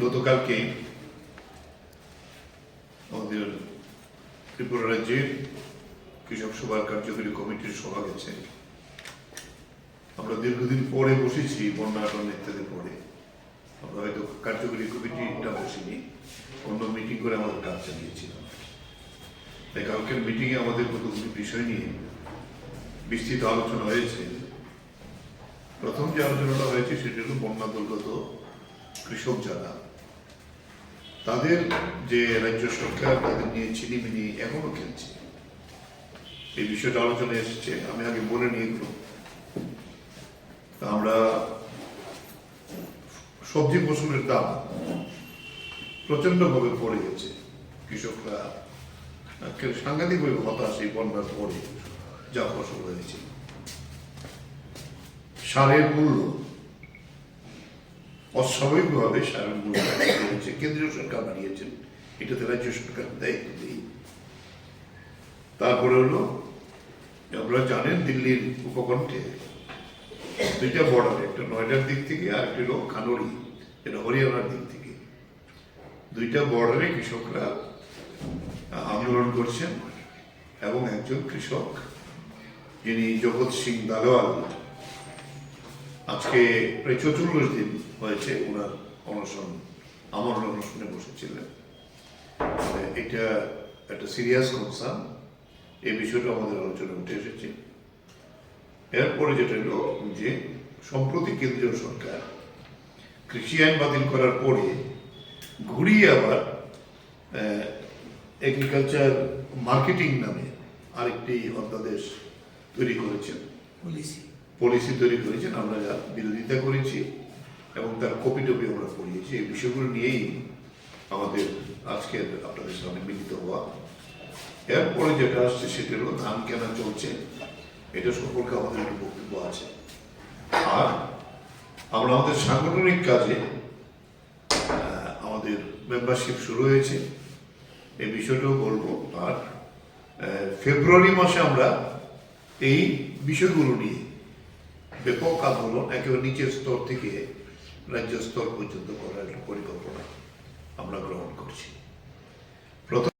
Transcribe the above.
গতকালকে আমাদের ত্রিপুরা রাজ্যের কৃষক সভার কার্যকরী কমিটির সভা গেছে। আমরা দীর্ঘদিন পরে বসেছি, বন্যাটন ইত্যাদি পরে। আমরা হয়তো কার্যকরী কমিটিটা বসিনি, অন্য মিটিং করে আমাদের কাজ চালিয়েছিলাম। তাই কালকের মিটিংয়ে আমাদের কতগুলি বিষয় নিয়ে বিস্তৃত আলোচনা হয়েছে। প্রথম যে আলোচনাটা হয়েছে সেটা হল বন্যা দুর্গত কৃষক যারা, তাদের যে রাজ্য সরকার তাদের নিয়ে ছিনিমিনি এখনো খেলছে, এই বিষয়টা আলোচনায় এসেছে। আমি আগে বলে নিয়ে এগুলো আমরা সবজি ফসলের দাম প্রচন্ডভাবে পড়ে গেছে। কৃষকরা সাংঘাতিকভাবে হতাশ এই বন্যার পরে যা ফসল হয়েছে। সারের মূল্য অস্বাভাবিকভাবে সারের মূল্য হয়েছে, কেন্দ্রীয় সরকার বাড়িয়েছেন, এটাতে রাজ্য সরকার দায়িত্ব দেয়। তারপরে হলো আপনারা জানেন দিল্লির উপকণ্ঠে দুইটা বর্ডার, একটা নয়ডার দিক থেকে আর একটা হলো খানোরি, এটা হরিয়ানার দিক থেকে। দুইটা বর্ডারে কৃষকরা আন্দোলন করছেন এবং একজন কৃষক যিনি জগৎ সিং দালওয়াল, আজকে প্রায় 44 দিন হয়েছে ওনার অনশন, আমরণ অনশনে বসেছিলেন। এটা একটা সিরিয়াস কনসার্ন, এই বিষয়টা আমাদের আলোচনা উঠে এসেছে। এরপরে যেটা হলো যে সম্প্রতি কেন্দ্রীয় সরকার কৃষি আইন বাতিল করার পরে ঘুরিয়ে আবার এগ্রিকালচার মার্কেটিং নামে আরেকটি অধ্যাদেশ তৈরি করেছেন, পলিসি তৈরি করেছেন। আমরা যা বিরোধিতা করেছি এবং তার কপি টপি আমরা পড়িয়েছি। এই বিষয়গুলো নিয়েই আমাদের আজকের আপনাদের সামনে মিলিত হওয়া। এরপরে যেটা আসছে সেটা হলো ধান কেনা চলছে, এটা সম্পর্কে আমাদের একটি বক্তব্য আছে। আর আমরা আমাদের সাংগঠনিক কাজে আমাদের মেম্বারশিপ শুরু হয়েছে, এই বিষয়টাও বলবো। আর ফেব্রুয়ারি মাসে আমরা এই বিষয়গুলো নিয়ে ব্যাপক আন্দোলন একেবারে নিচের স্তর থেকে রাজ্য স্তর পর্যন্ত করার পরিকল্পনা আমরা গ্রহণ করছি।